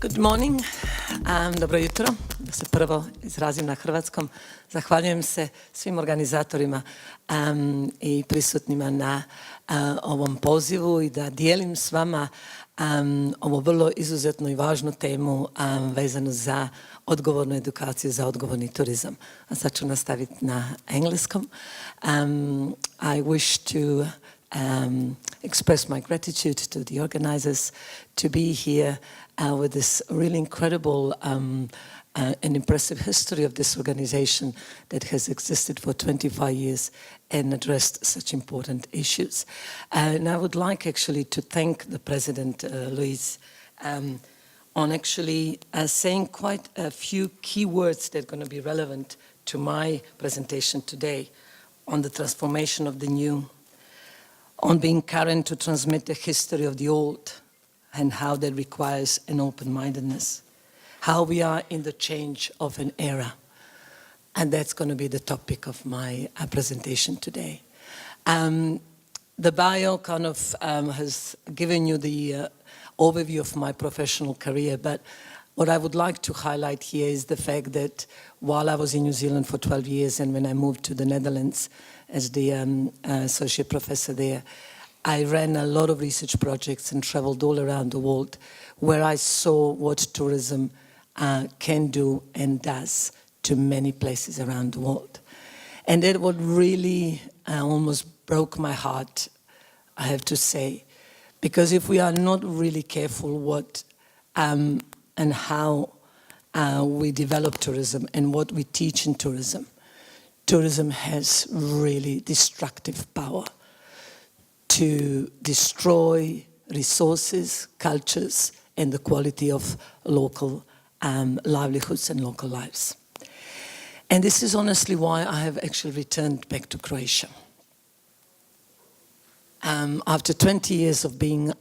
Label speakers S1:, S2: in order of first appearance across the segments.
S1: Good morning. Dobro jutro. Da se prvo izrazim na hrvatskom. Zahvaljujem se svim organizatorima i prisutnima na ovom pozivu i da dijelim s vama ovu vrlo izuzetnu i važnu temu vezanu za odgovornu edukaciju, za odgovorni turizam. A sad ću nastaviti na engleskom. I wish to express my gratitude to the organizers to be here with this really incredible and impressive history of this organization that has existed for 25 years and addressed such important issues. And I would like actually to thank the President, Luis, on actually saying quite a few key words that are going to be relevant to my presentation today on the transformation of the new, on being current to transmit the history of the old, and how that requires an open-mindedness, how we are in the change of an era. And that's going to be the topic of my presentation today. The bio kind of has given you the overview of my professional career, but what I would like to highlight here is the fact that while I was in New Zealand for 12 years and when I moved to the Netherlands as the associate professor there, I ran a lot of research projects and traveled all around the world where I saw what tourism can do and does to many places around the world. And that what really almost broke my heart, I have to say, because if we are not really careful what and how we develop tourism and what we teach in tourism, tourism has really destructive power to destroy resources, cultures, and the quality of local livelihoods and local lives. And this is honestly why I have actually returned back to Croatia. After 20 years of being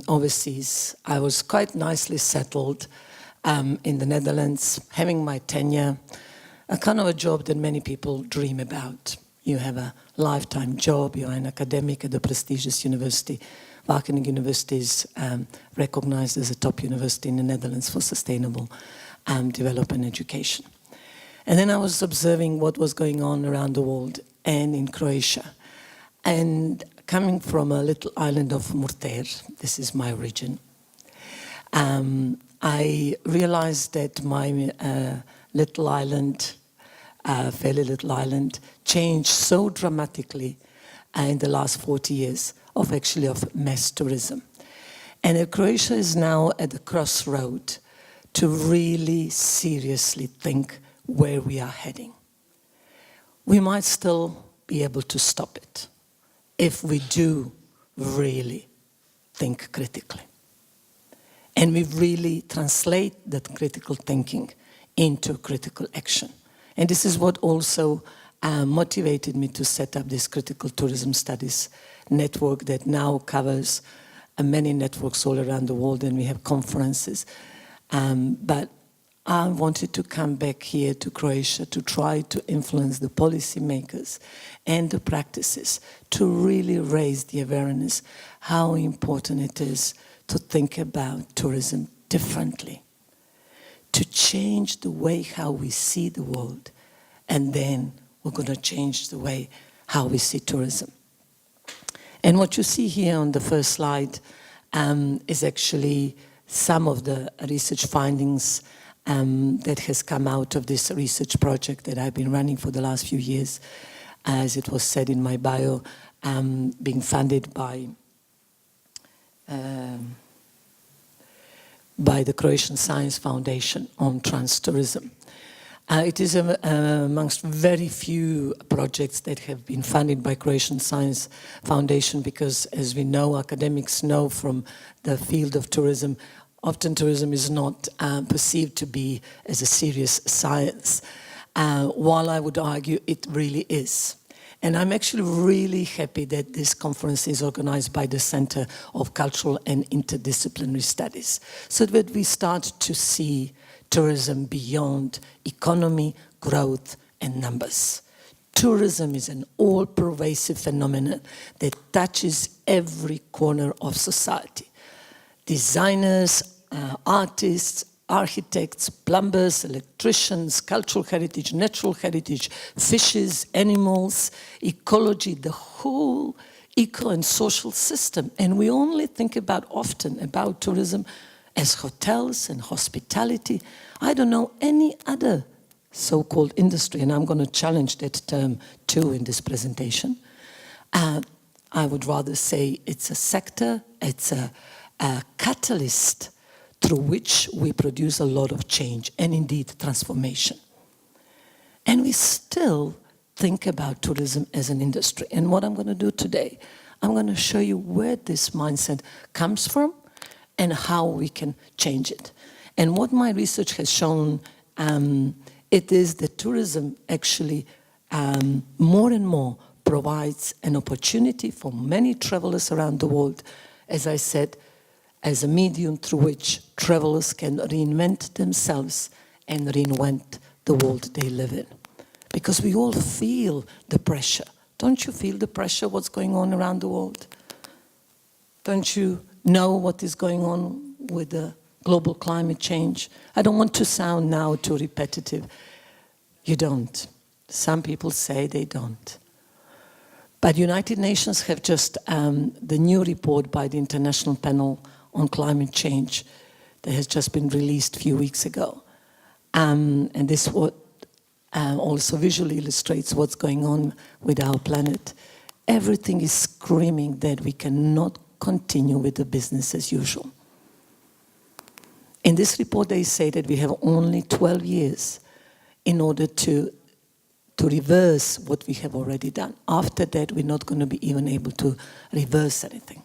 S1: overseas, I was quite nicely settled in the Netherlands, having my tenure, a kind of a job that many people dream about. You have a lifetime job, you're an academic at a prestigious university. Wageningen University is recognized as a top university in the Netherlands for sustainable development education. And then I was observing what was going on around the world and in Croatia. And coming from a little island of Murter, this is my region, I realized that my little island, fairly little island, changed so dramatically in the last 40 years of mass tourism. And Croatia is now at the crossroad to really seriously think where we are heading. We might still be able to stop it if we do really think critically. And we really translate that critical thinking into critical action. And this is what also motivated me to set up this critical tourism studies network that now covers many networks all around the world, and we have conferences. But I wanted to come back here to Croatia to try to influence the policymakers and the practices to really raise the awareness how important it is to think about tourism differently, to change the way how we see the world, and then we're going to change the way how we see tourism. And what you see here on the first slide is actually some of the research findings that has come out of this research project that I've been running for the last few years, as it was said in my bio, being funded by the Croatian Science Foundation on trans tourism. It is amongst very few projects that have been funded by Croatian Science Foundation because, as we know, academics know from the field of tourism, often tourism is not perceived to be as a serious science, while I would argue it really is. And I'm actually really happy that this conference is organized by the Center of Cultural and Interdisciplinary Studies, so that we start to see tourism beyond economy, growth, and numbers. Tourism is an all-pervasive phenomenon that touches every corner of society. Designers, artists, architects, plumbers, electricians, cultural heritage, natural heritage, fishes, animals, ecology, the whole eco and social system. And we only think often about tourism as hotels and hospitality. I don't know any other so-called industry, and I'm going to challenge that term too in this presentation. I would rather say it's a sector, it's a catalyst through which we produce a lot of change and indeed transformation. And we still think about tourism as an industry. And what I'm going to do today, I'm going to show you where this mindset comes from and how we can change it. And what my research has shown, it is that tourism actually more and more provides an opportunity for many travelers around the world, as I said, as a medium through which travelers can reinvent themselves and reinvent the world they live in. Because we all feel the pressure. Don't you feel the pressure, what's going on around the world? Don't you know what is going on with the global climate change? I don't want to sound now too repetitive. You don't. Some people say they don't. But United Nations have just, the new report by the International Panel on Climate Change that has just been released a few weeks ago. And this also visually illustrates what's going on with our planet. Everything is screaming that we cannot continue with the business as usual. In this report, they say that we have only 12 years in order to reverse what we have already done. After that, we're not going to be even able to reverse anything.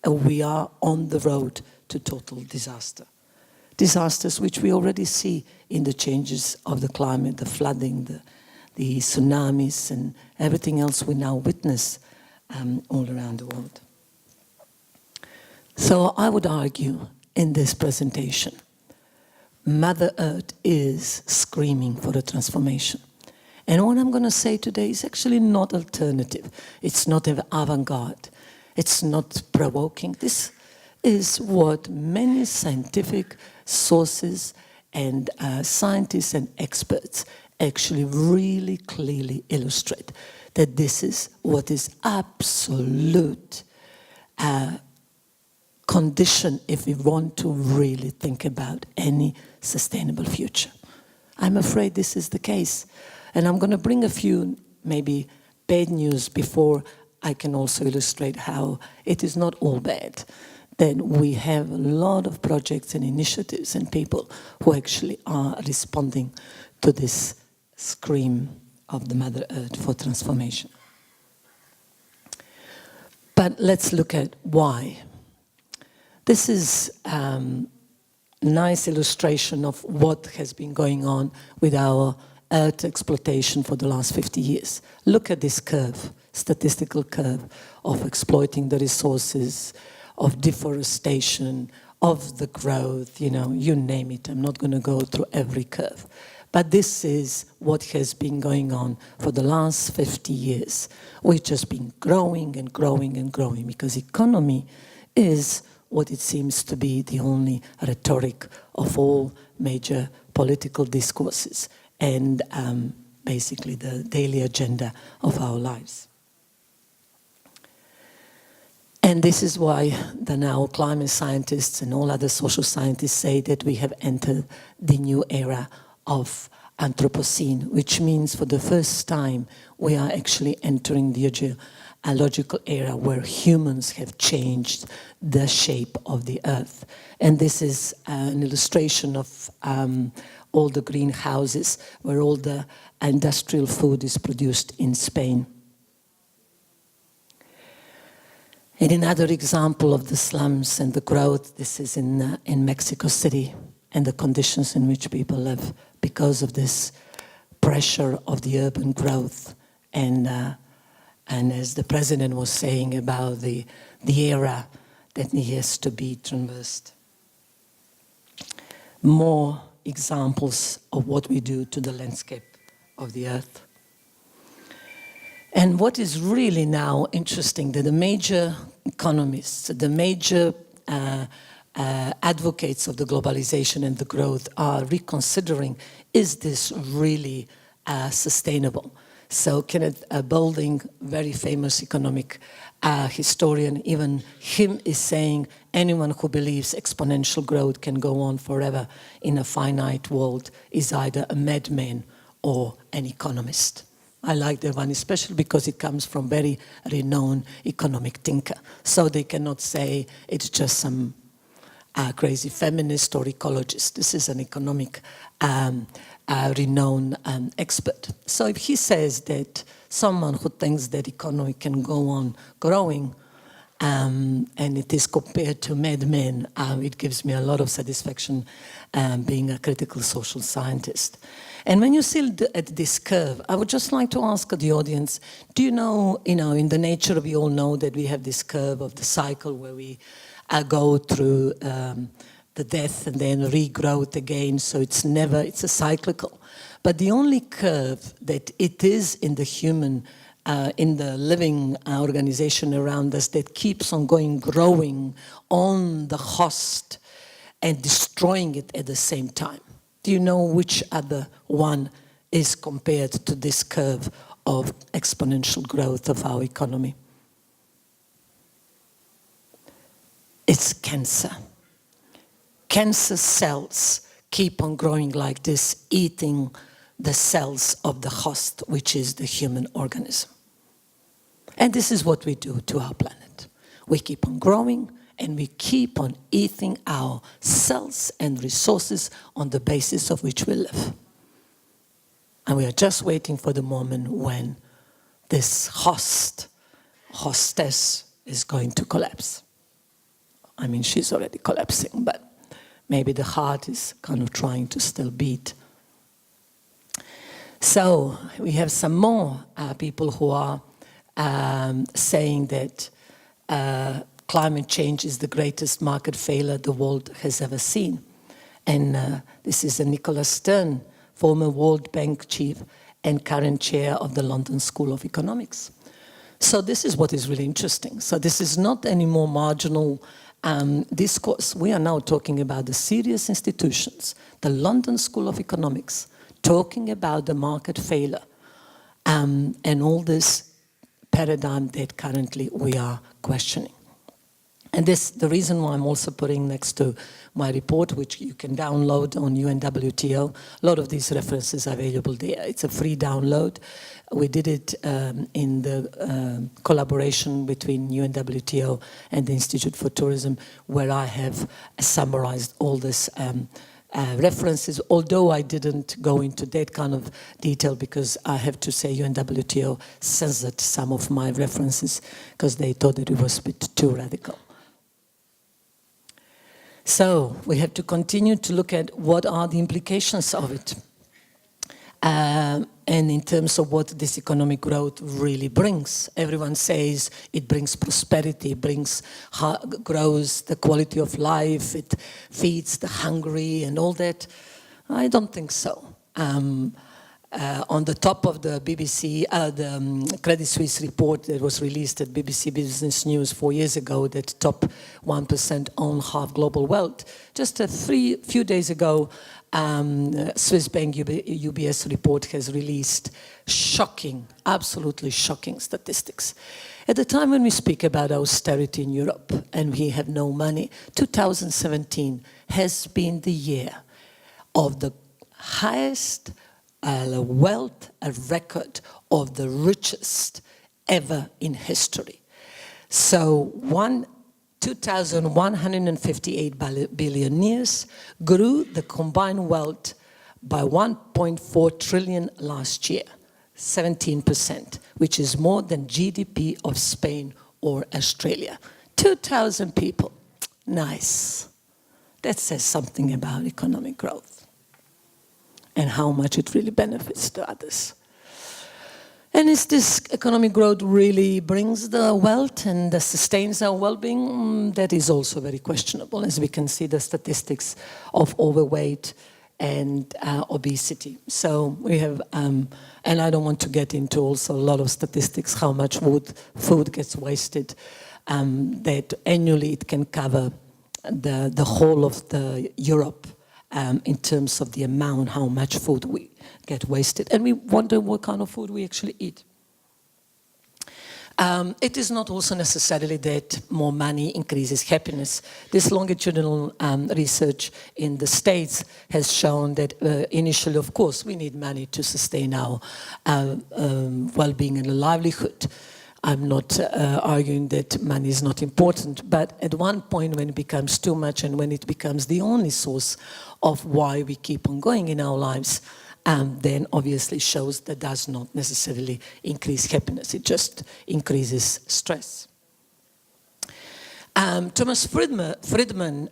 S1: We are on the road to total disaster. Disasters which we already see in the changes of the climate, the flooding, the tsunamis, and everything else we now witness all around the world. So I would argue in this presentation, Mother Earth is screaming for a transformation. And what I'm going to say today is actually not alternative. It's not avant-garde. It's not provoking. This is what many scientific sources and scientists and experts actually really clearly illustrate, that this is what is absolute condition if we want to really think about any sustainable future. I'm afraid this is the case. And I'm going to bring a few maybe bad news before I can also illustrate how it is not all bad. Then we have a lot of projects and initiatives and people who actually are responding to this scream of the Mother Earth for transformation. But let's look at why. This is a nice illustration of what has been going on with our earth exploitation for the last 50 years. Look at this curve, statistical curve of exploiting the resources, of deforestation, of the growth, you know, you name it. I'm not going to go through every curve. But this is what has been going on for the last 50 years. We've just been growing and growing and growing because economy is what it seems to be the only rhetoric of all major political discourses and basically the daily agenda of our lives. And this is why the now climate scientists and all other social scientists say that we have entered the new era of Anthropocene, which means for the first time we are actually entering the logical era where humans have changed the shape of the earth. And this is an illustration of all the greenhouses where all the industrial food is produced in Spain. And another example of the slums and the growth, this is in Mexico City, and the conditions in which people live because of this pressure of the urban growth. And as the president was saying about the era that has to be traversed. More examples of what we do to the landscape of the earth. And what is really now interesting, that the major economists, the major advocates of the globalization and the growth are reconsidering, is this really sustainable? So Kenneth Boulding, very famous economic historian, even him is saying anyone who believes exponential growth can go on forever in a finite world is either a madman or an economist. I like that one, especially because it comes from very renowned economic thinker. So they cannot say it's just some crazy feminist or ecologist. This is an economic renowned expert. So if he says that someone who thinks that economy can go on growing and it is compared to madmen, it gives me a lot of satisfaction being a critical social scientist. And when you see at this curve, I would just like to ask the audience, do you know, in the nature we all know that we have this curve of the cycle where we go through the death and then regrowth again, so it's a cyclical. But the only curve that it is in the human, in the living organization around us that keeps on growing on the host and destroying it at the same time. Do you know which other one is compared to this curve of exponential growth of our economy? It's cancer. Cancer cells keep on growing like this, eating the cells of the host, which is the human organism. And this is what we do to our planet. We keep on growing, and we keep on eating our cells and resources on the basis of which we live. And we are just waiting for the moment when this hostess is going to collapse. I mean, she's already collapsing, but maybe the heart is kind of trying to still beat. So we have some more people who are saying that climate change is the greatest market failure the world has ever seen. And this is Nicholas Stern, former World Bank chief and current chair of the London School of Economics. So this is what is really interesting. So this is not any more marginal discourse. We are now talking about the serious institutions, the London School of Economics, talking about the market failure and all this paradigm that currently we are questioning. And this, the reason why I'm also putting next to my report, which you can download on UNWTO, a lot of these references are available there. It's a free download. We did it in the collaboration between UNWTO and the Institute for Tourism, where I have summarized all this references, although I didn't go into that kind of detail because I have to say UNWTO censored some of my references because they thought that it was a bit too radical. So we have to continue to look at what are the implications of it. And in terms of what this economic growth really brings. Everyone says it brings prosperity, it grows the quality of life, it feeds the hungry and all that. I don't think so. On the top of the BBC, the Credit Suisse report that was released at BBC Business News 4 years ago, that top 1% own half global wealth. Just a few days ago, Swiss Bank UBS report has released shocking, absolutely shocking statistics. At the time when we speak about austerity in Europe and we have no money, 2017 has been the year of the highest wealth record of the richest ever in history. So 2,158 billionaires grew the combined wealth by 1.4 trillion last year, 17%, which is more than GDP of Spain or Australia. 2,000 people, nice. That says something about economic growth and how much it really benefits to others. And is this economic growth really brings the wealth and sustains our well-being? That is also very questionable, as we can see the statistics of overweight and obesity. So we have, and I don't want to get into also a lot of statistics, how much food gets wasted, that annually it can cover the whole of the Europe in terms of the amount, how much food we get wasted. And we wonder what kind of food we actually eat. It is not also necessarily that more money increases happiness. This longitudinal research in the States has shown that initially, of course, we need money to sustain our well-being and livelihood. I'm not arguing that money is not important, but at one point when it becomes too much and when it becomes the only source of why we keep on going in our lives, then obviously shows that does not necessarily increase happiness, it just increases stress. Thomas Friedman,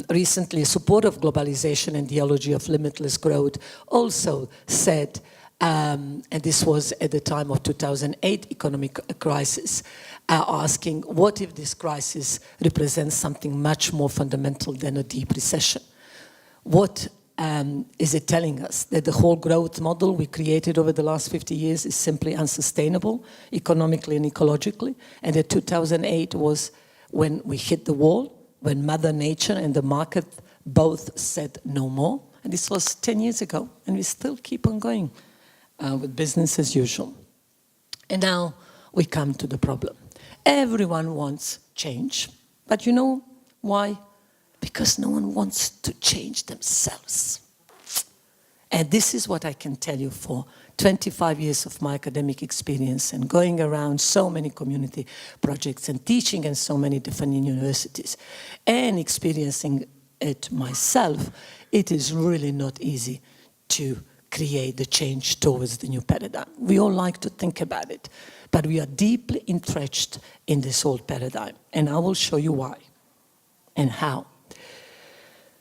S1: recently a supporter of globalization and theology of limitless growth, also said, and this was at the time of 2008 economic crisis, asking what if this crisis represents something much more fundamental than a deep recession? What is it telling us? That the whole growth model we created over the last 50 years is simply unsustainable, economically and ecologically, and that 2008 was when we hit the wall, when Mother Nature and the market both said no more, and this was 10 years ago, and we still keep on going with business as usual. And now we come to the problem. Everyone wants change, but you know why? Because no one wants to change themselves. And this is what I can tell you for 25 years of my academic experience and going around so many community projects and teaching in so many different universities and experiencing it myself. It is really not easy to create the change towards the new paradigm. We all like to think about it, but we are deeply entrenched in this old paradigm, and I will show you why and how.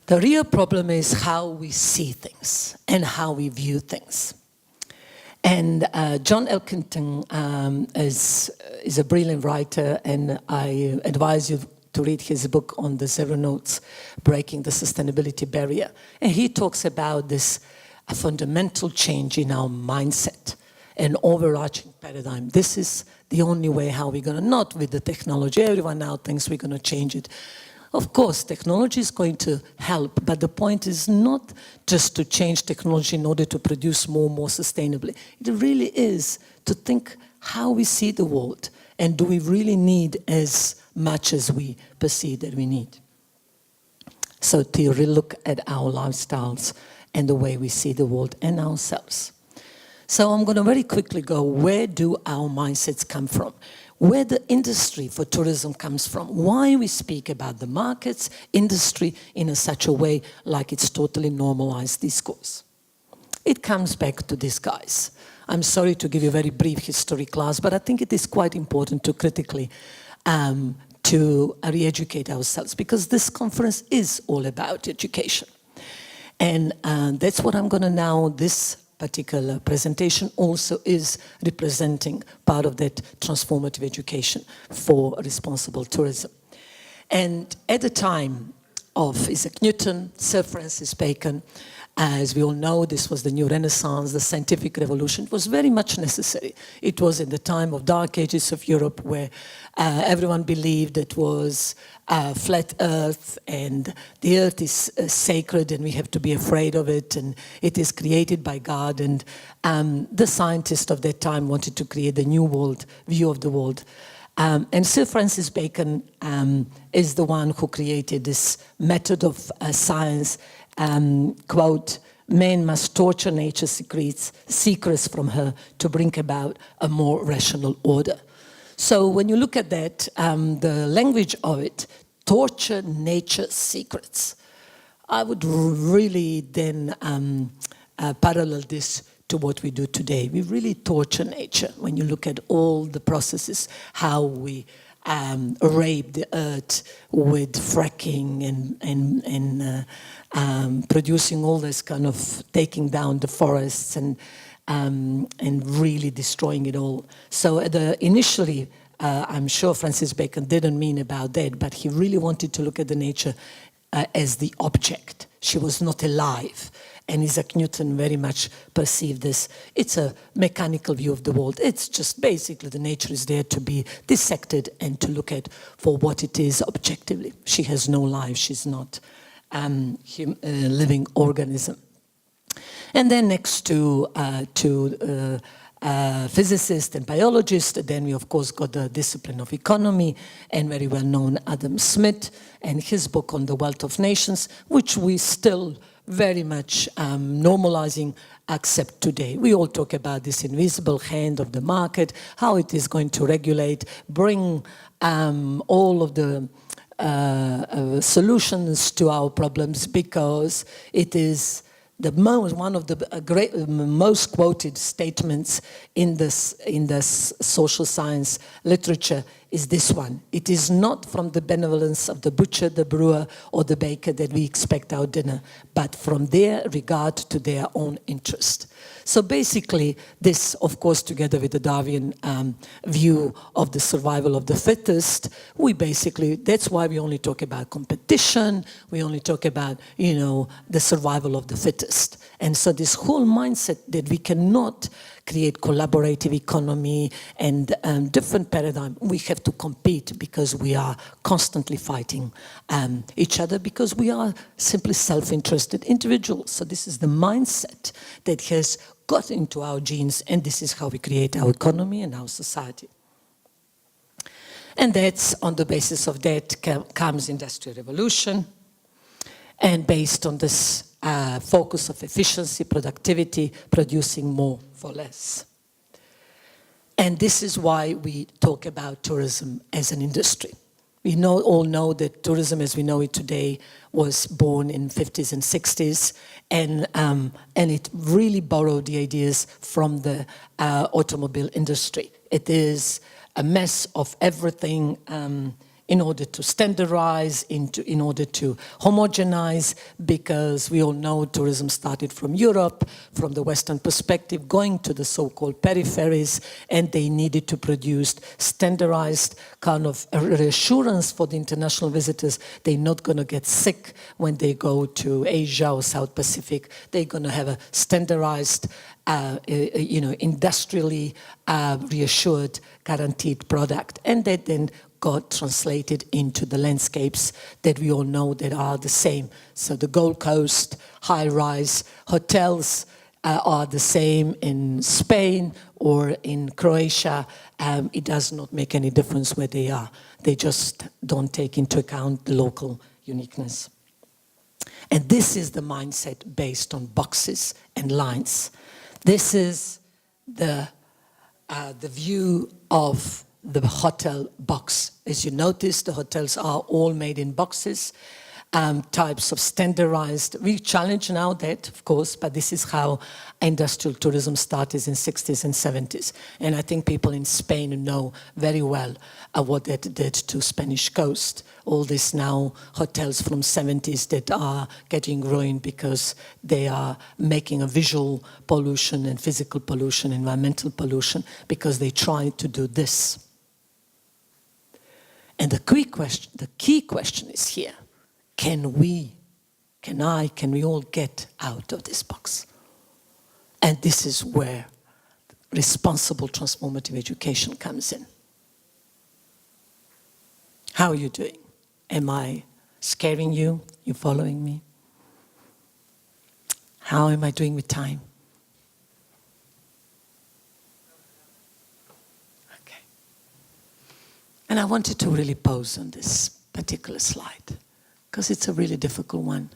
S1: The real problem is how we see things and how we view things. And John Elkington is a brilliant writer, and I advise you to read his book on the Zero Notes, Breaking the Sustainability Barrier. And he talks about this a fundamental change in our mindset, an overarching paradigm. This is the only way how we're going to, not with the technology. Everyone now thinks we're going to change it. Of course, technology is going to help, but the point is not just to change technology in order to produce more sustainably. It really is to think how we see the world, and do we really need as much as we perceive that we need. So to really look at our lifestyles and the way we see the world and ourselves. So I'm going to very quickly go, where do our mindsets come from? Where the industry for tourism comes from? Why we speak about the markets, industry in such a way like it's totally normalized discourse. It comes back to these guys. I'm sorry to give you a very brief history class, but I think it is quite important to critically to re-educate ourselves, because this conference is all about education. And that's what I'm going to now, this particular presentation also is representing part of that transformative education for responsible tourism. And at the time of Isaac Newton, Sir Francis Bacon, as we all know, this was the new Renaissance, the scientific revolution. It was very much necessary. It was in the time of dark ages of Europe where everyone believed it was flat earth and the earth is sacred and we have to be afraid of it and it is created by God. And the scientists of that time wanted to create the new world, view of the world. And Sir Francis Bacon is the one who created this method of science, quote, "Man must torture nature's secrets from her to bring about a more rational order." So when you look at that, the language of it, torture nature's secrets. I would really then parallel this to what we do today. We really torture nature when you look at all the processes, how we rape the earth with fracking and producing all this kind of taking down the forests and really destroying it all. So initially, I'm sure Francis Bacon didn't mean about that, but he really wanted to look at the nature as the object. She was not alive. And Isaac Newton very much perceived this. It's a mechanical view of the world. It's just basically the nature is there to be dissected and to look at for what it is objectively. She has no life. She's not a living organism. And then next to physicists and biologists, then we of course got the discipline of economy and very well known Adam Smith and his book on the wealth of nations, which we still very much normalizing accept today. We all talk about this invisible hand of the market, how it is going to regulate, bring all of the solutions to our problems, because it is one of the most quoted statements in this social science literature is this one. It is not from the benevolence of the butcher, the brewer, or the baker that we expect our dinner, but from their regard to their own interest. So basically, this, of course, together with the Darwinian view of the survival of the fittest, that's why we only talk about competition, we only talk about, the survival of the fittest. And so this whole mindset that we cannot create collaborative economy and different paradigm, we have to compete because we are constantly fighting each other because we are simply self-interested individuals. So this is the mindset that has got into our genes, and this is how we create our economy and our society. And that's on the basis of that comes Industrial Revolution, and based on this focus of efficiency, productivity, producing more for less. And this is why we talk about tourism as an industry. We all know that tourism as we know it today was born in 50s and 60s, and it really borrowed the ideas from the automobile industry. It is a mess of everything in order to standardize, in order to homogenize, because we all know tourism started from Europe, from the Western perspective, going to the so-called peripheries, and they needed to produce standardized kind of reassurance for the international visitors. They're not going to get sick when they go to Asia or South Pacific. They're going to have a standardized, industrially reassured, guaranteed product. And that then got translated into the landscapes that we all know that are the same. So the Gold Coast, high-rise hotels are the same in Spain or in Croatia. It does not make any difference where they are. They just don't take into account the local uniqueness. And this is the mindset based on boxes and lines. This is the view of the hotel box. As you notice, the hotels are all made in boxes, types of standardized. We challenge now that, of course, but this is how industrial tourism started in 60s and 70s. And I think people in Spain know very well what that did to Spanish coast. All these now hotels from 70s that are getting ruined because they are making a visual pollution and physical pollution, environmental pollution, because they tried to do this. And the key question is here. Can we all get out of this box? And this is where responsible transformative education comes in. How are you doing? Am I scaring you? You following me? How am I doing with time? Okay. And I wanted to really pause on this particular slide, because it's a really difficult one.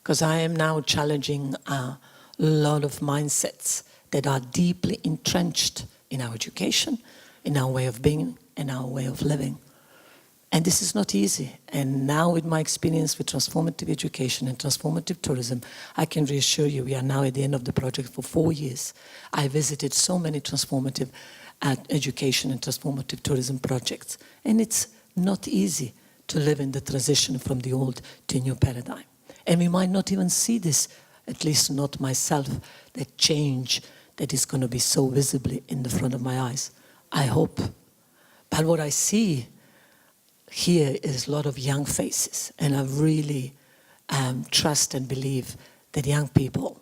S1: Because I am now challenging a lot of mindsets that are deeply entrenched in our education, in our way of being and our way of living. And this is not easy. And now with my experience with transformative education and transformative tourism, I can reassure you we are now at the end of the project for 4 years. I visited so many transformative education and transformative tourism projects. And it's not easy to live in the transition from the old to new paradigm. And we might not even see this, at least not myself, that change that is going to be so visibly in the front of my eyes. I hope. But what I see here is a lot of young faces, and I really trust and believe that young people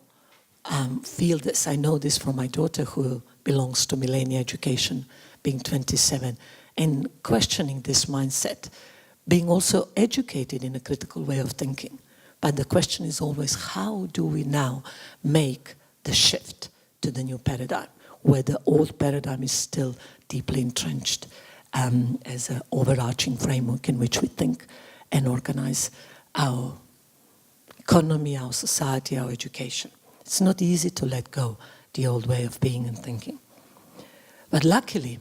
S1: feel this. I know this from my daughter, who belongs to Millennial Education, being 27, and questioning this mindset, being also educated in a critical way of thinking. But the question is always, how do we now make the shift to the new paradigm, where the old paradigm is still deeply entrenched as an overarching framework in which we think and organize our economy, our society, our education. It's not easy to let go the old way of being and thinking. But luckily,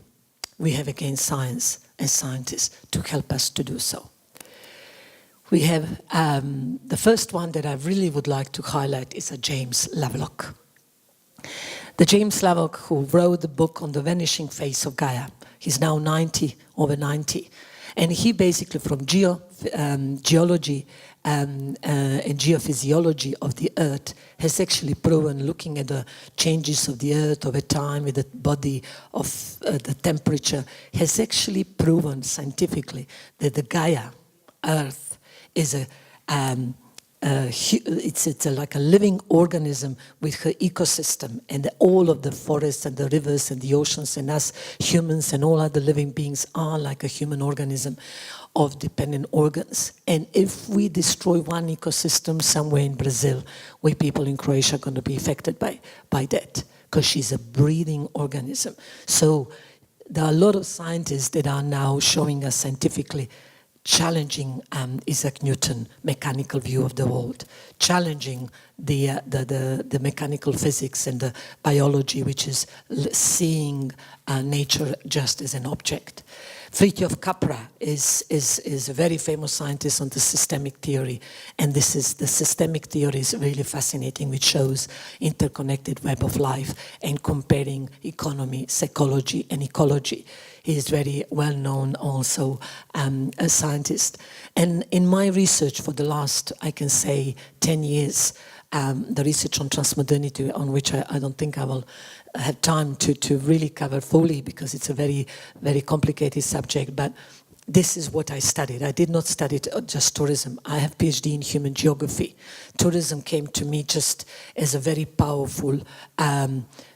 S1: we have again science and scientists to help us to do so. We have the first one that I really would like to highlight is a James Lovelock. The James Lovelock who wrote the book on the vanishing face of Gaia. He's now 90, over 90. And he basically, from geology and geophysiology of the Earth, has actually proven, looking at the changes of the Earth over time with the body of the temperature, has actually proven scientifically that the Gaia, Earth, is it's like a living organism with her ecosystem, and all of the forests and the rivers and the oceans and us humans and all other living beings are like a human organism of dependent organs. And if we destroy one ecosystem somewhere in Brazil, we people in Croatia are going to be affected by that, because she's a breathing organism. So there are a lot of scientists that are now showing us scientifically challenging Isaac Newton's mechanical view of the world, challenging the mechanical physics and the biology, which is seeing nature just as an object. Fritjof Capra is a very famous scientist on the systemic theory, and this is the systemic theory is really fascinating, which shows interconnected web of life and comparing economy, psychology, and ecology. He is very well known also a scientist. And in my research for the last, I can say, 10 years, the research on transmodernity, on which I don't think I will have time to really cover fully, because it's a very, very complicated subject, but this is what I studied. I did not study just tourism. I have PhD in human geography. Tourism came to me just as a very powerful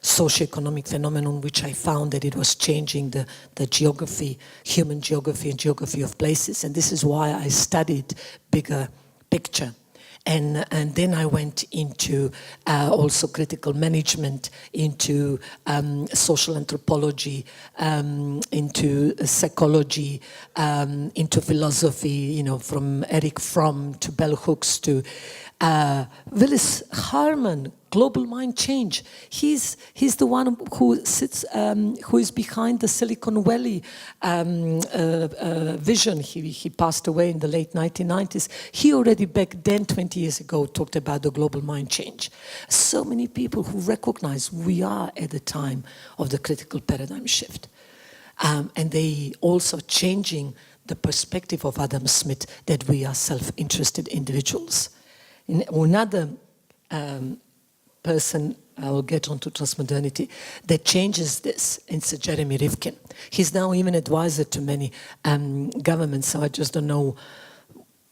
S1: socio-economic phenomenon, which I found that it was changing the geography, human geography and geography of places. And this is why I studied bigger picture. And then I went into also critical management, into social anthropology, into psychology, into philosophy, you know, from Eric Fromm to bell hooks to Willis Harman, global mind change. He's the one who sits, who is behind the Silicon Valley vision. He passed away in the late 1990s. He already back then, 20 years ago, talked about the global mind change. So many people who recognize we are at the time of the critical paradigm shift. And they also changing the perspective of Adam Smith that we are self-interested individuals. Another person, I will get onto transmodernity, that changes this, it's Jeremy Rifkin. He's now even advisor to many governments, so I just don't know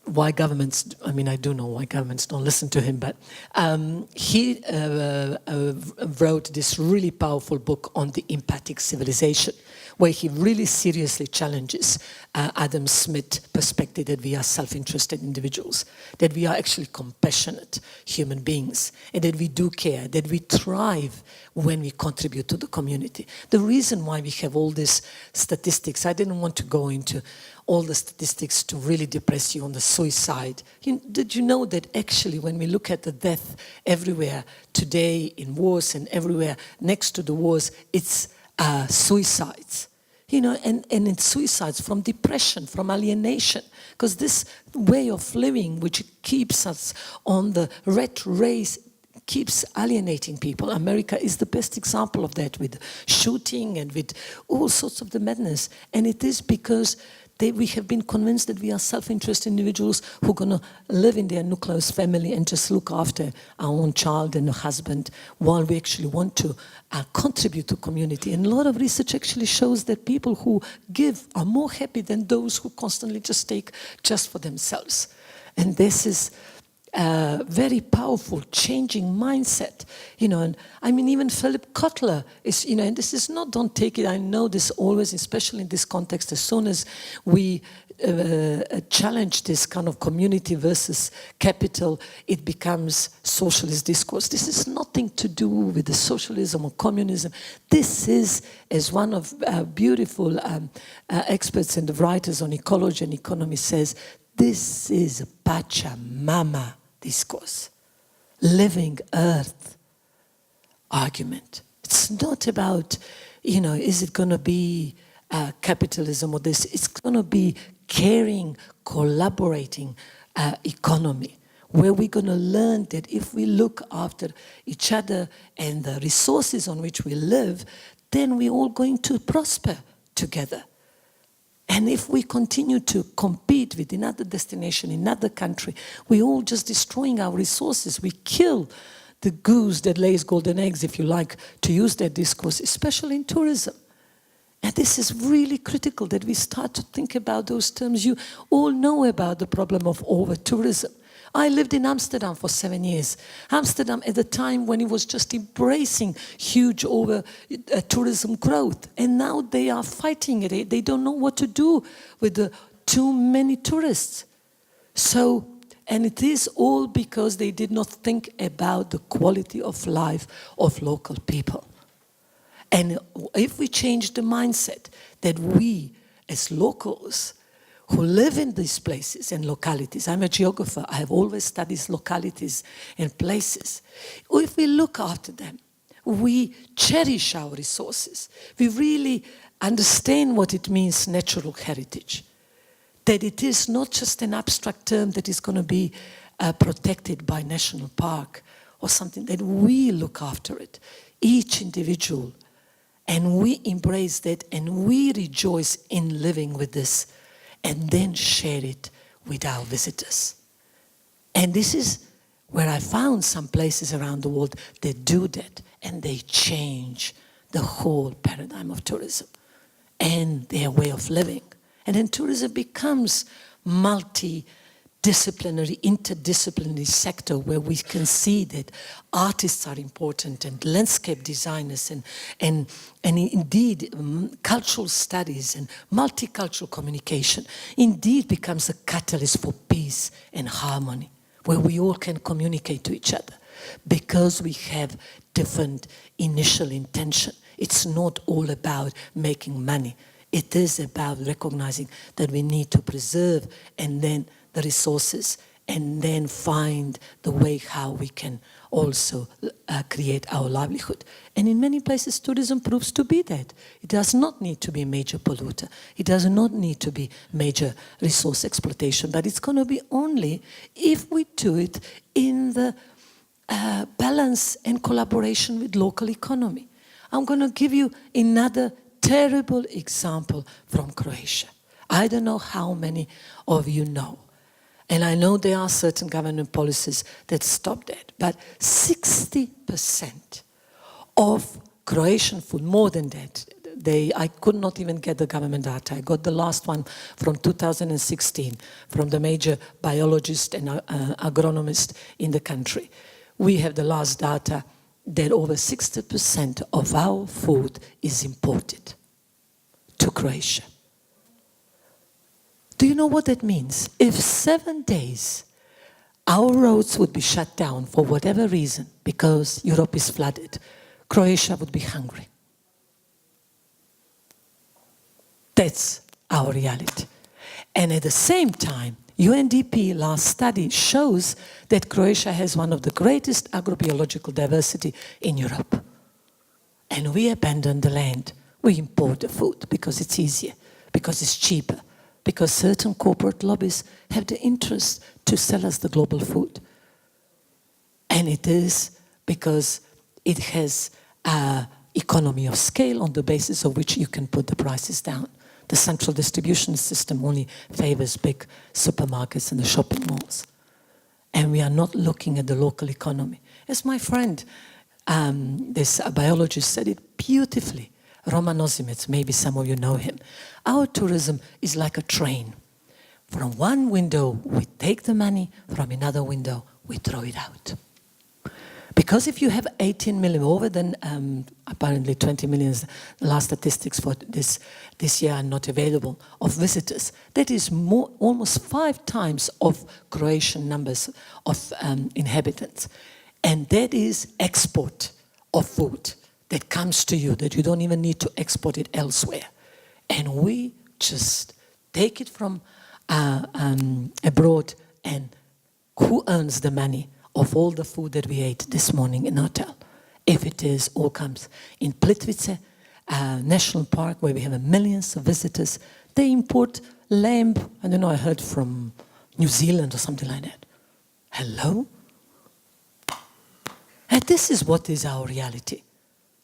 S1: why governments, I mean, I do know why governments don't listen to him, but he wrote this really powerful book on the empathic civilization, where he really seriously challenges Adam Smith's perspective that we are self-interested individuals, that we are actually compassionate human beings, and that we do care, that we thrive when we contribute to the community. The reason why we have all these statistics, I didn't want to go into all the statistics to really depress you on the suicide. Did you know that actually when we look at the death everywhere today in wars and everywhere next to the wars, it's suicides. you know, and in suicides, from depression, from alienation, because this way of living, which keeps us on the rat race, keeps alienating people. America is the best example of that, with shooting and with all sorts of the madness. And it is because we have been convinced that we are self-interested individuals who are going to live in their nucleus family and just look after our own child and a husband, while we actually want to contribute to community. And a lot of research actually shows that people who give are more happy than those who constantly just take just for themselves. And this is very powerful, changing mindset, you know. And I mean, even Philip Kotler is, you know, and this is not, don't take it, I know this always, especially in this context, as soon as we challenge this kind of community versus capital, it becomes socialist discourse. This is nothing to do with the socialism or communism. This is, as one of beautiful experts and writers on ecology and economy says, this is a Pachamama discourse, living earth argument. It's not about, you know, is it going to be capitalism or this? It's going to be caring, collaborating economy, where we're going to learn that if we look after each other and the resources on which we live, then we're all going to prosper together. And if we continue to compete with another destination, another country, we're all just destroying our resources. We kill the goose that lays golden eggs, if you like to use that discourse, especially in tourism. And this is really critical that we start to think about those terms. You all know about the problem of over-tourism. I lived in Amsterdam for 7 years. Amsterdam at the time when it was just embracing huge tourism growth. And now they are fighting it. They don't know what to do with the too many tourists. So, and it is all because they did not think about the quality of life of local people. And if we change the mindset that we as locals who live in these places and localities. I'm a geographer. I have always studied localities and places. If we look after them, we cherish our resources. We really understand what it means, natural heritage. That it is not just an abstract term that is going to be protected by national park or something, that we look after it, each individual, and we embrace that and we rejoice in living with this, and then share it with our visitors. And this is where I found some places around the world that do that, and they change the whole paradigm of tourism and their way of living. And then tourism becomes multidisciplinary, interdisciplinary sector where we can see that artists are important and landscape designers and indeed cultural studies and multicultural communication indeed becomes a catalyst for peace and harmony, where we all can communicate to each other because we have different initial intention. It's not all about making money. It is about recognizing that we need to preserve and then the resources, and then find the way how we can also create our livelihood. And in many places, tourism proves to be that. It does not need to be a major polluter. It does not need to be major resource exploitation, but it's going to be only if we do it in the balance and collaboration with local economy. I'm going to give you another terrible example from Croatia. I don't know how many of you know. And I know there are certain government policies that stop that, but 60% of Croatian food, more than that, I could not even get the government data. I got the last one from 2016 from the major biologist and agronomist in the country. We have the last data that over 60% of our food is imported to Croatia. Do you know what that means? If 7 days our roads would be shut down for whatever reason, because Europe is flooded, Croatia would be hungry. That's our reality. And at the same time, UNDP last study shows that Croatia has one of the greatest agrobiological diversity in Europe. And we abandon the land. We import the food because it's easier, because it's cheaper, because certain corporate lobbies have the interest to sell us the global food. And it is because it has an economy of scale on the basis of which you can put the prices down. The central distribution system only favors big supermarkets and the shopping malls. And we are not looking at the local economy. As my friend, this biologist, said it beautifully, Roman Ozimets, maybe some of you know him. Our tourism is like a train. From one window, we take the money, from another window, we throw it out. Because if you have 18 million, over than apparently 20 million, the last statistics for this year are not available, of visitors, that is almost 5 times of Croatian numbers of inhabitants. And that is export of food that comes to you, that you don't even need to export it elsewhere. And we just take it from abroad, and who earns the money of all the food that we ate this morning in the hotel? If it is, all comes in Plitvice National Park, where we have millions of visitors. They import lamb, I don't know, I heard from New Zealand or something like that. Hello? And this is what is our reality.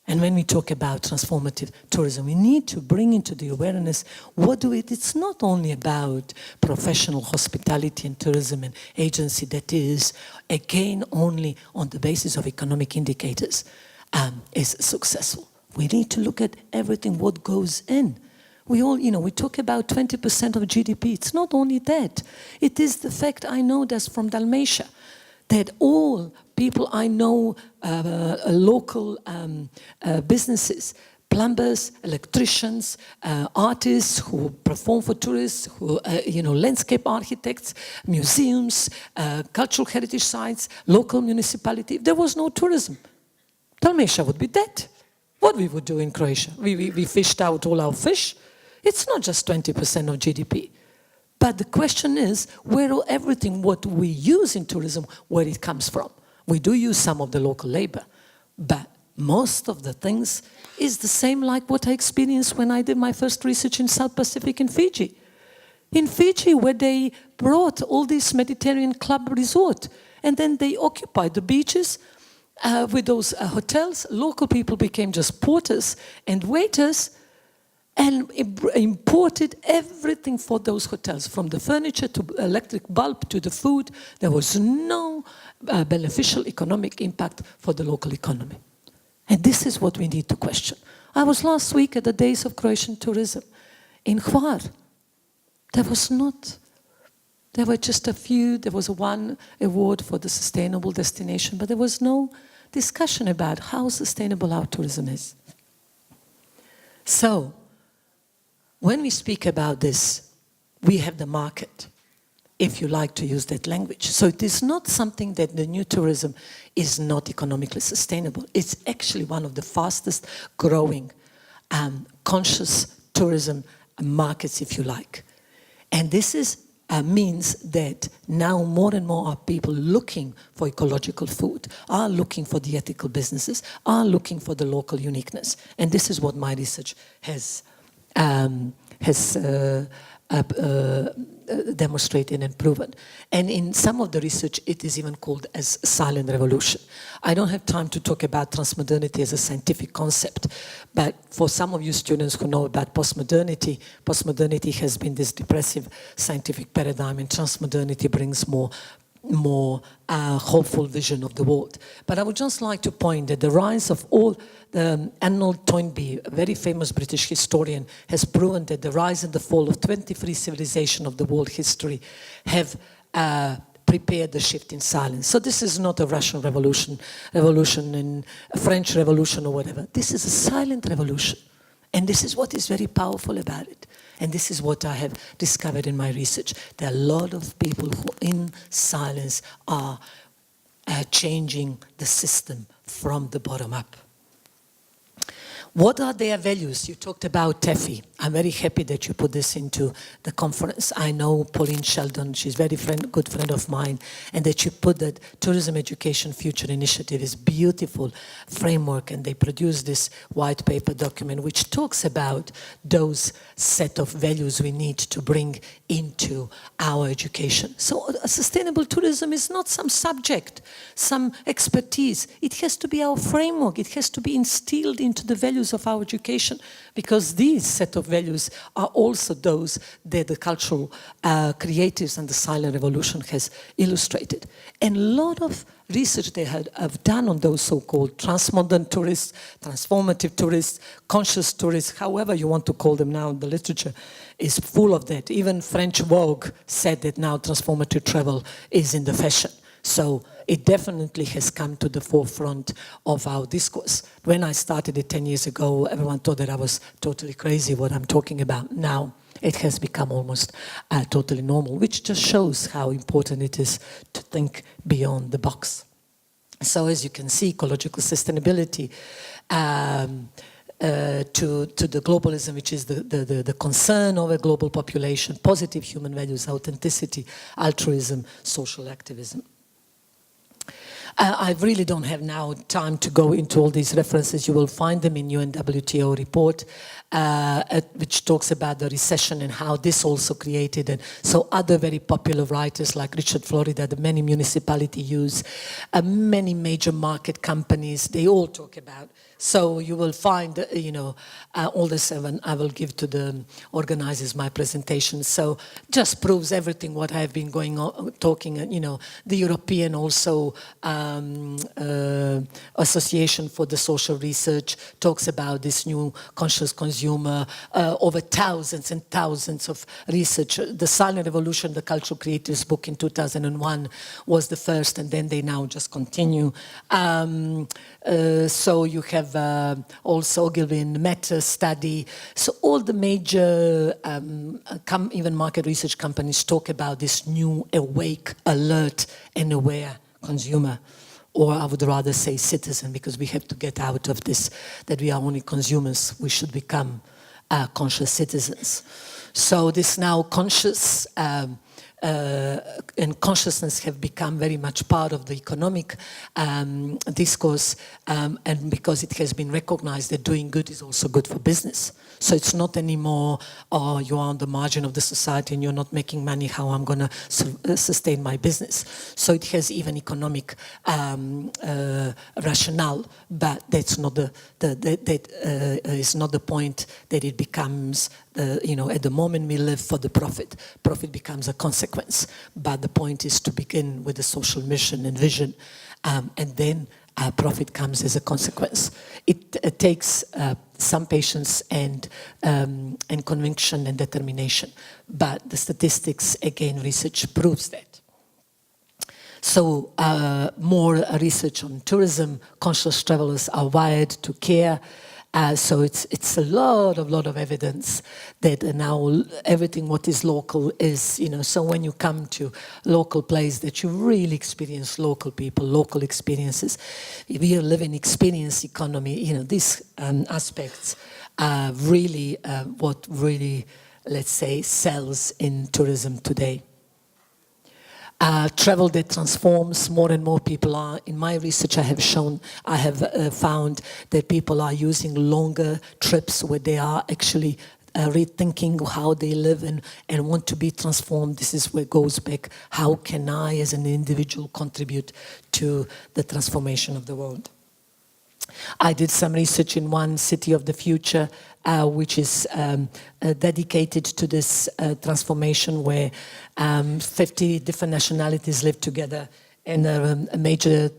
S1: And when we talk about transformative tourism, we need to bring into the awareness it's not only about professional hospitality and tourism and agency that is, again, only on the basis of economic indicators is successful. We need to look at everything, what goes in. We all, we talk about 20% of GDP. It's not only that. It is the fact, I know that's from Dalmatia, that all people I know, local businesses, plumbers, electricians, artists who perform for tourists, who, landscape architects, museums, cultural heritage sites, local municipality. If there was no tourism, Dalmatia would be dead. What we would do in Croatia? We fished out all our fish. It's not just 20% of GDP. But the question is, everything what we use in tourism, where it comes from. We do use some of the local labor, but most of the things is the same like what I experienced when I did my first research in South Pacific in Fiji. In Fiji, where they brought all this Mediterranean club resort, and then they occupied the beaches with those hotels. Local people became just porters and waiters, and imported everything for those hotels, from the furniture to electric bulb to the food. There was no beneficial economic impact for the local economy. And this is what we need to question. I was last week at the Days of Croatian Tourism in Hvar. There were just a few, there was one award for the sustainable destination, but there was no discussion about how sustainable our tourism is. So, when we speak about this, we have the market, if you like to use that language. So it is not something that the new tourism is not economically sustainable. It's actually one of the fastest growing conscious tourism markets, if you like. And this means that now more and more are people looking for ecological food, are looking for the ethical businesses, are looking for the local uniqueness. And this is what my research has demonstrated and proven. And in some of the research, it is even called as silent revolution. I don't have time to talk about transmodernity as a scientific concept, but for some of you students who know about postmodernity, postmodernity has been this depressive scientific paradigm, and transmodernity brings more hopeful vision of the world. But I would just like to point that the rise of all, Arnold Toynbee, a very famous British historian, has proven that the rise and the fall of 23 civilizations of the world history have prepared the shift in silence. So this is not a Russian revolution in a French revolution or whatever. This is a silent revolution. And this is what is very powerful about it. And this is what I have discovered in my research. There are a lot of people who in silence are changing the system from the bottom up. What are their values? You talked about TEFI. I'm very happy that you put this into the conference. I know Pauline Sheldon, she's a very good friend of mine, and that you put that Tourism Education Future Initiative is beautiful framework, and they produced this white paper document which talks about those set of values we need to bring into our education. So sustainable tourism is not some subject, some expertise. It has to be our framework. It has to be instilled into the values of our education, because these set of values are also those that the cultural creatives and the silent revolution has illustrated. And a lot of research they have done on those so-called transmodern tourists, transformative tourists, conscious tourists, however you want to call them now, the literature is full of that. Even French Vogue said that now transformative travel is in the fashion. So it definitely has come to the forefront of our discourse. When I started it 10 years ago, everyone thought that I was totally crazy what I'm talking about. Now it has become almost totally normal, which just shows how important it is to think beyond the box. So as you can see, ecological sustainability to the globalism, which is the concern of a global population, positive human values, authenticity, altruism, social activism. I really don't have now time to go into all these references. You will find them in UNWTO report, which talks about the recession and how this also created. And so other very popular writers like Richard Florida, the many municipalities use, many major market companies, they all talk about. So you will find, you know, all the seven I will give to the organizers my presentation. So just proves everything what I've been going on, talking, you know, the European also Association for the Social Research talks about this new conscious consumer, over thousands and thousands of research. The Silent Revolution, the Cultural Creatives book in 2001 was the first, and then they now just continue. So you have also Ogilvy Meta study. So all the major, even market research companies talk about this new awake, alert and aware consumer. Or I would rather say citizen, because we have to get out of this, that we are only consumers. We should become conscious citizens. So this now conscious and consciousness have become very much part of the economic discourse, and because it has been recognized that doing good is also good for business. So it's not anymore, oh, you are on the margin of the society and you're not making money, how I'm going to sustain my business. So it has even economic rationale, but that's not is not the point that it becomes. You know, at the moment we live for the profit. Profit becomes a consequence, but the point is to begin with a social mission and vision, and then profit comes as a consequence. It takes some patience and conviction and determination, but the statistics, again, research proves that. So more research on tourism. Conscious travelers are wired to care. So it's a lot of evidence that now everything what is local is, you know, so when you come to local place that you really experience local people, local experiences. We live in experience economy, you know, these aspects are really what really, let's say, sells in tourism today. Travel that transforms, more and more people are, in my research I have found that people are using longer trips where they are actually rethinking how they live and want to be transformed. This is where it goes back, how can I as an individual contribute to the transformation of the world? I did some research in one city of the future, which is dedicated to this transformation, where 50 different nationalities live together, and a major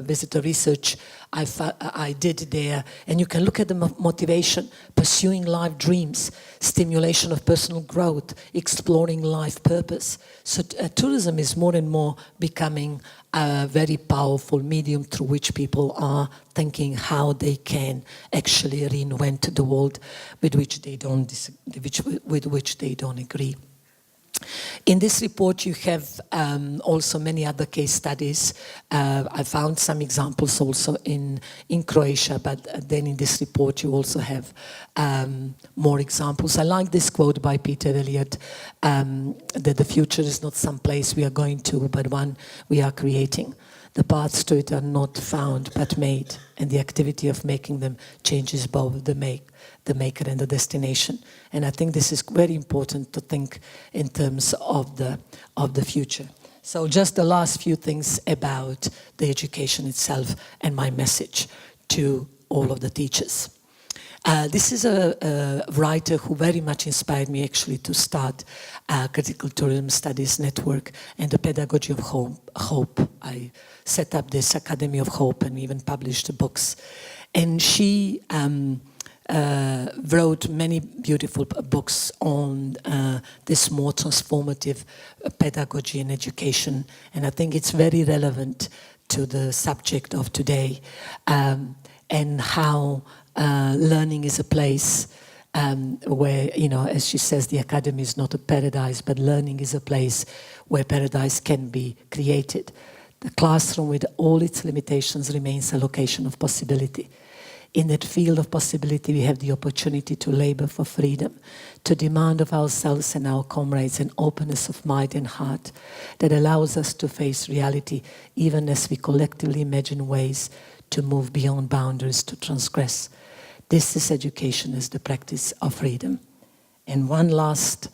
S1: visitor research I did there. And you can look at the motivation: pursuing life dreams, stimulation of personal growth, exploring life purpose. So tourism is more and more becoming a very powerful medium through which people are thinking how they can actually reinvent the world with which they don't agree. In this report, you have also many other case studies. I found some examples also in Croatia, but then in this report, you also have more examples. I like this quote by Peter Elliott, that the future is not some place we are going to, but one we are creating. The paths to it are not found, but made, and the activity of making them changes both the maker and the destination. And I think this is very important to think in terms of the future. So just the last few things about the education itself and my message to all of the teachers. This is a writer who very much inspired me actually to start Critical Tourism Studies Network and the Pedagogy of Hope. I set up this Academy of Hope and even published books. And she wrote many beautiful books on this more transformative pedagogy and education. And I think it's very relevant to the subject of today, and how learning is a place where, you know, as she says, the academy is not a paradise, but learning is a place where paradise can be created. The classroom, with all its limitations, remains a location of possibility. In that field of possibility, we have the opportunity to labor for freedom, to demand of ourselves and our comrades an openness of mind and heart that allows us to face reality, even as we collectively imagine ways to move beyond boundaries, to transgress. This is education as the practice of freedom. And one last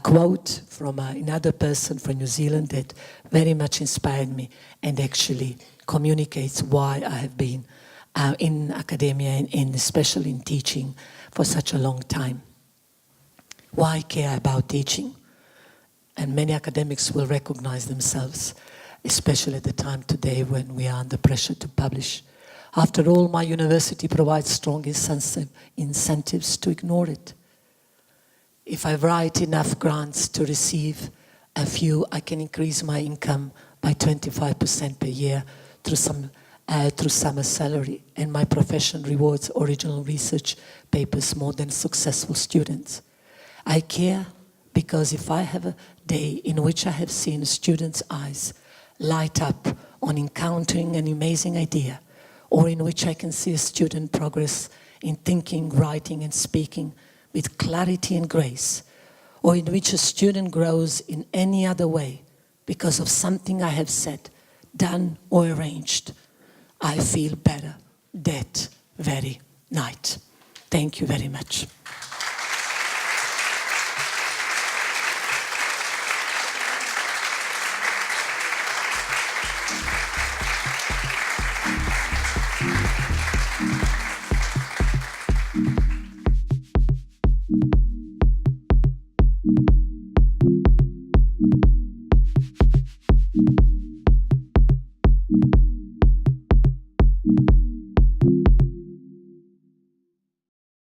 S1: quote from another person from New Zealand that very much inspired me and actually communicates why I have been in academia and especially in teaching for such a long time. Why care about teaching? And many academics will recognize themselves, especially at the time today when we are under pressure to publish. After all, my university provides strong incentives to ignore it. If I write enough grants to receive a few, I can increase my income by 25% per year through summer salary, and my profession rewards original research papers more than successful students. I care because if I have a day in which I have seen students' eyes light up on encountering an amazing idea, or in which I can see a student progress in thinking, writing and speaking with clarity and grace, or in which a student grows in any other way because of something I have said, done or arranged, I feel better that very night. Thank you very much.